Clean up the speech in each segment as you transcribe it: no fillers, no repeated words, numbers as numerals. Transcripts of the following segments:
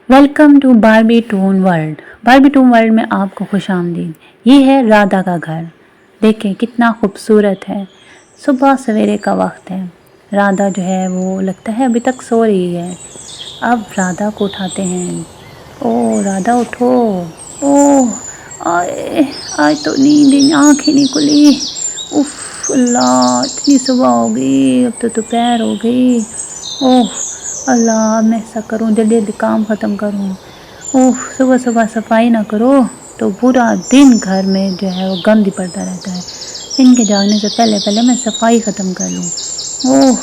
Welcome to Barbie toon world. Barbie toon world में आपको खुश आमदीद। ये है राधा का घर। देखें कितना खूबसूरत है। सुबह सवेरे का वक्त है। राधा जो है वो लगता है अभी तक सो रही है। अब राधा को उठाते हैं। ओ राधा उठो। ओह आए आज तो नींद आँख ही नहीं खुली। उफ अल्लाह इतनी सुबह हो गई, अब तो दोपहर हो गई। ओह अल्लाह मैं ऐसा करूँ जल्दी जल्दी काम ख़त्म करूँ। ओह सुबह सुबह सफाई ना करो तो पूरा दिन घर में जो है वो गंद ही पड़ता रहता है। इनके जागने से पहले पहले मैं सफाई ख़त्म कर लूँ। ओह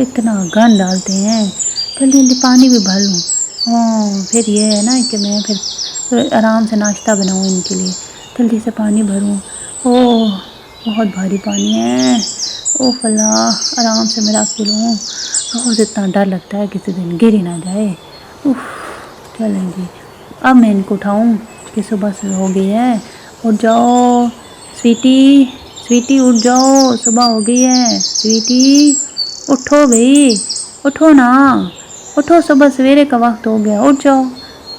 इतना गंद डालते हैं। जल्दी जल्दी पानी भी भर लूँ। फिर ये है ना कि मैं फिर आराम से नाश्ता बनाऊँ इनके लिए। जल्दी से पानी भरूँ। ओह बहुत भारी पानी है। ओह अल्लाह आराम से मैं रख लूँ। रोज़ इतना डर लगता है किसी दिन गिर ही ना जाए। उफ चलें जी, अब मैं इनको उठाऊँ कि सुबह से हो गई है। उठ जाओ स्वीटी, स्वीटी उठ जाओ, सुबह हो गई है। स्वीटी उठो भाई, उठो ना, उठो सुबह सवेरे का वक्त हो गया, उठ जाओ।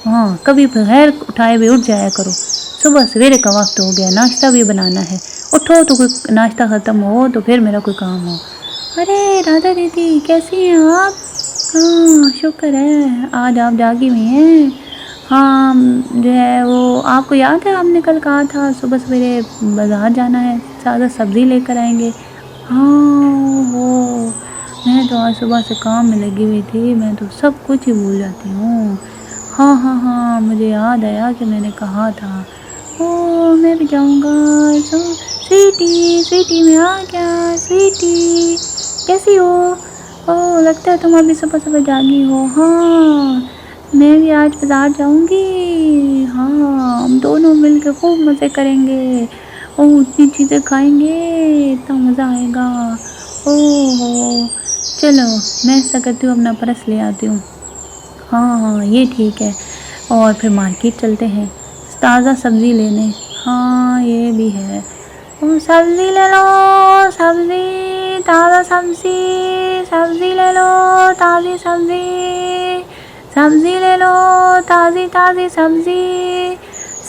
हाँ कभी बगैर उठाए भी उठ जाया करो। सुबह सवेरे का वक्त हो गया, नाश्ता भी बनाना है। उठो तो कोई नाश्ता ख़त्म हो तो फिर मेरा कोई काम हो। अरे राधा दीदी कैसी हैं आप? हाँ शुक्र है आज आप जागी हुई हैं। हाँ जो है वो आपको याद है आपने कल कहा था सुबह सवेरे बाज़ार जाना है, ज़्यादा सब्ज़ी लेकर आएंगे। हाँ वो मैं तो आज सुबह से काम में लगी हुई थी, मैं तो सब कुछ ही भूल जाती हूँ। हाँ हाँ हाँ मुझे याद आया कि मैंने कहा था। ओ मैं भी जाऊँगा। स्वीटी स्वीटी मैं आ गया। स्वीटी कैसी हो? ओह लगता है तुम अभी सुबह सुबह जागी हो। हाँ मैं भी आज बाज़ार जाऊँगी। हाँ हम दोनों मिलकर खूब मज़े करेंगे। ओह इतनी चीज़ें खाएंगे, इतना मज़ा आएगा। ओह चलो मैं ऐसा करती हूँ अपना पर्स ले आती हूँ। हाँ हाँ ये ठीक है। और फिर मार्केट चलते हैं ताज़ा सब्ज़ी लेने। हाँ ये भी है। ओ सब्ज़ी ले लो, सब्ज़ी ताज़ा सब्ज़ी, सब्ज़ी ले लो ताज़ी सब्ज़ी, सब्ज़ी ले लो ताज़ी ताज़ी सब्ज़ी,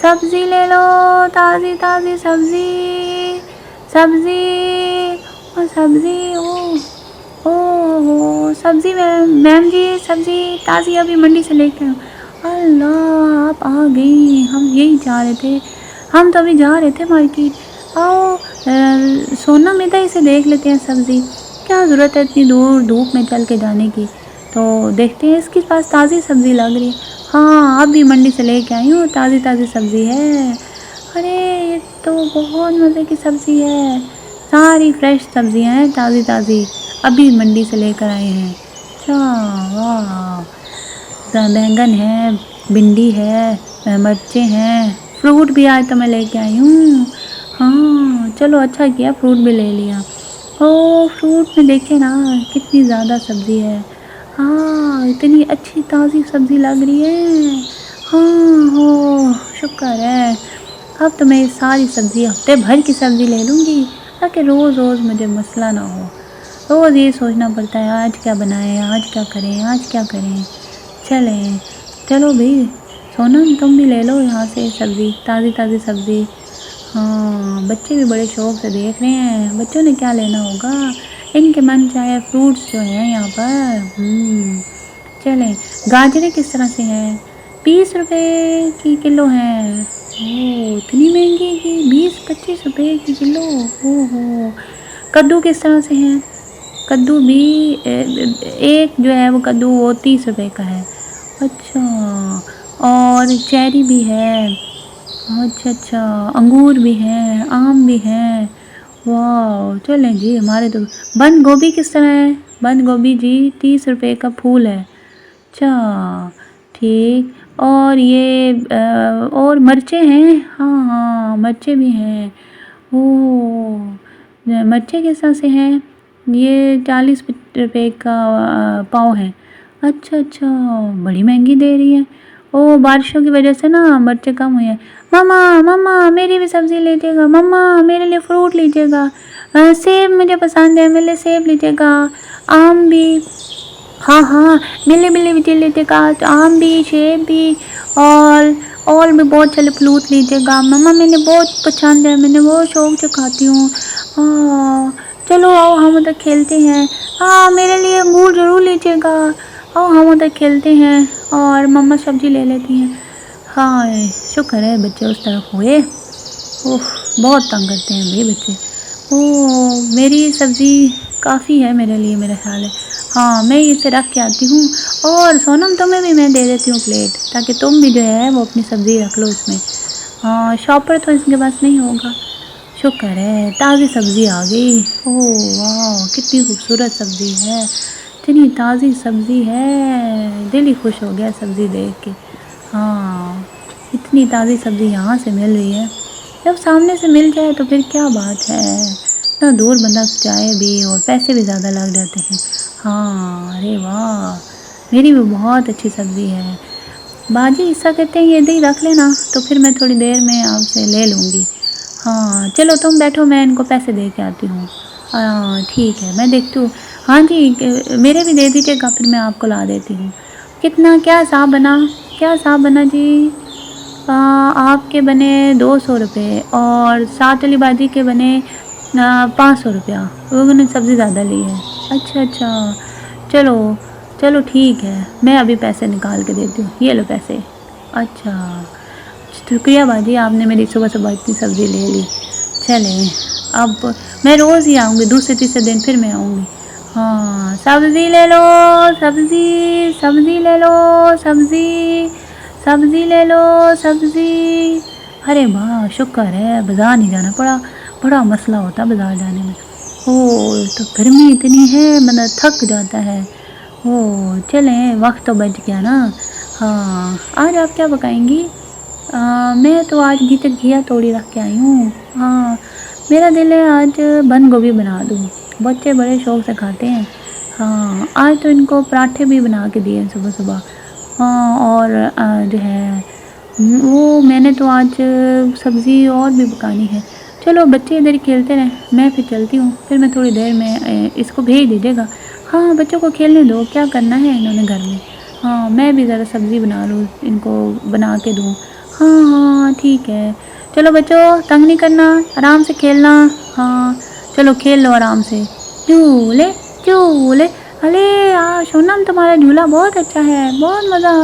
सब्ज़ी ले लो ताज़ी ताज़ी सब्ज़ी, सब्ज़ी और सब्ज़ी। ओह सब्ज़ी मैम जी सब्ज़ी ताज़ी अभी मंडी से लेकर। अल्लाह आप आ गई, हम यही जा रहे थे, हम तो अभी जा रहे थे मार्केट। आओ सोनम इधर से देख लेते हैं सब्ज़ी, क्या ज़रूरत है इतनी दूर धूप में चल के जाने की। तो देखते हैं इसके पास ताज़ी सब्ज़ी लग रही है। हाँ अभी मंडी से लेके आई हूँ, ताज़ी ताज़ी सब्ज़ी है। अरे ये तो बहुत मज़े की सब्ज़ी है, सारी फ्रेश सब्ज़ियाँ हैं ताज़ी ताज़ी, अभी मंडी से लेकर आए हैं। अच्छा वाह बैंगन है, भिंडी है, मिर्चें हैं, फ्रूट भी आज तो मैं लेके आई हूँ। हाँ चलो अच्छा किया फ्रूट भी ले लिया। ओ फ्रूट में देखे ना कितनी ज़्यादा सब्ज़ी है। हाँ इतनी अच्छी ताज़ी सब्ज़ी लग रही है। हाँ हो शुक्र है। अब तो मैं सारी सब्ज़ी हफ्ते भर की सब्ज़ी ले लूँगी ताकि रोज़ रोज़ मुझे मसला ना हो। रोज़ ये सोचना पड़ता है आज क्या बनाएं, आज क्या करें, आज क्या करें। चलें चलो भाई सोनम तुम भी ले लो यहाँ से सब्ज़ी, ताज़ी ताज़ी सब्ज़ी। हाँ बच्चे भी बड़े शौक़ से देख रहे हैं, बच्चों ने क्या लेना होगा, इनके मन चाहे फ्रूट्स जो हैं यहाँ पर। चलें गाजरें किस तरह से हैं? 20 रुपये की किलो हैं। ओह इतनी महंगी की 20-25 रुपये की किलो। ओहो कद्दू किस तरह से हैं? कद्दू भी एक जो है वो कद्दू वो 30 रुपये का है। अच्छा और चेरी भी है। अच्छा अच्छा अंगूर भी हैं, आम भी हैं। वाह चलें जी हमारे तो। बंद गोभी किस तरह है? बंद गोभी जी 30 रुपये का फूल है। अच्छा ठीक। और ये और मिर्चें हैं। हाँ हाँ मिर्चें भी हैं। ओह मिर्चें किस तरह से हैं? ये 40 रुपये का पाव है। अच्छा अच्छा बड़ी महंगी दे रही है। ओ बारिशों की वजह से ना मिर्चें कम हुई हैं। मम्मा मम्मा मेरी भी सब्ज़ी लीजिएगा, मम्मा मेरे लिए फ्रूट लीजिएगा, सेब मुझे पसंद है मेरे लिए सेब लीजिएगा, आम भी। हाँ हाँ, मिले मिले भी लीजिएगा, आम भी, सेब भी, और भी बहुत सारे फ्रूट लीजिएगा। मम्मा मैंने बहुत पसंद है, मैंने बहुत शौक से खाती हूँ। हाँ, चलो आओ हम उधर खेलते हैं। हाँ, मेरे लिए अंगूर ज़रूर लीजिएगा। आओ हम उधर खेलते हैं। और मम्मा सब्जी ले लेती हैं। हाँ, शुक्र है बच्चे उस तरफ हुए। ओह, बहुत तंग करते हैं भाई बच्चे। ओह, मेरी सब्ज़ी काफ़ी है मेरे लिए, मेरा ख्याल है। हाँ, मैं इसे रख के आती हूँ। और सोनम तुम्हें भी मैं दे देती हूँ प्लेट, ताकि तुम भी जो है वो अपनी सब्ज़ी रख लो इसमें। हाँ, शॉपर तो इसके पास नहीं होगा। शुक्र है ताज़ी सब्ज़ी आ गई। ओह वाह, कितनी खूबसूरत सब्ज़ी है, इतनी ताज़ी सब्ज़ी है, दिल ही खुश हो गया सब्ज़ी देख के। हाँ, इतनी ताज़ी सब्ज़ी यहाँ से मिल रही है। जब सामने से मिल जाए तो फिर क्या बात है, इतना दूर बंदा जाए भी और पैसे भी ज़्यादा लग जाते हैं। हाँ, अरे वाह, मेरी भी बहुत अच्छी सब्ज़ी है। बाजी ऐसा कहते हैं ये इधर ही रख लेना, तो फिर मैं थोड़ी देर में आपसे ले लूँगी। हाँ चलो तुम बैठो, मैं इनको पैसे दे के आती हूँ। हाँ ठीक है, मैं देखती हूँ। हाँ जी, मेरे भी दे दीजिएगा, फिर मैं आपको ला देती हूँ। कितना, क्या हिसाब बना, क्या हिसाब बना जी? आपके बने 200 रुपये और सात वाली बाजी के बने 500 रुपया। लोगों ने सब्ज़ी ज़्यादा ली है। अच्छा अच्छा, चलो चलो ठीक है, मैं अभी पैसे निकाल के देती हूँ, ये लो पैसे। अच्छा, शुक्रिया बाजी, आपने मेरी सुबह सुबह इतनी सब्ज़ी ले ली। चलें, अब मैं रोज़ ही आऊँगी, दूसरे तीसरे दिन फिर मैं आऊँगी। हाँ, सब्ज़ी ले लो, सब्ज़ी सब्ज़ी ले लो, सब्ज़ी सब्ज़ी ले लो, सब्ज़ी। अरे वाह, शुक्र है बाज़ार नहीं जाना पड़ा, बड़ा मसला होता बाज़ार जाने में। ओह, तो गर्मी इतनी है, बंदा थक जाता है। ओह चलें, वक्त तो बच गया ना। हाँ, आज आप क्या पकाएंगी? मैं तो आज घिया तोड़ी रख के आई हूँ। हाँ, मेरा दिल है आज बंद गोभी बना दूँ, बच्चे बड़े शौक से खाते हैं। हाँ, आज तो इनको पराठे भी बना के दिए सुबह सुबह। हाँ, और जो है वो मैंने तो आज सब्ज़ी और भी पकानी है। चलो बच्चे इधर खेलते रहें, मैं फिर चलती हूँ, फिर मैं थोड़ी देर में इसको भेज दीजिएगा। हाँ, बच्चों को खेलने दो, क्या करना है इन्होंने घर में। हाँ, मैं भी ज़रा सब्ज़ी बना लूँ, इनको बना के दूँ। हाँ हाँ ठीक है, चलो बच्चों तंग नहीं करना, आराम से खेलना। हाँ, चलो खेल लो आराम से। झूले झूले, अरे यार सोनम तुम्हारा झूला बहुत अच्छा है, बहुत मज़ा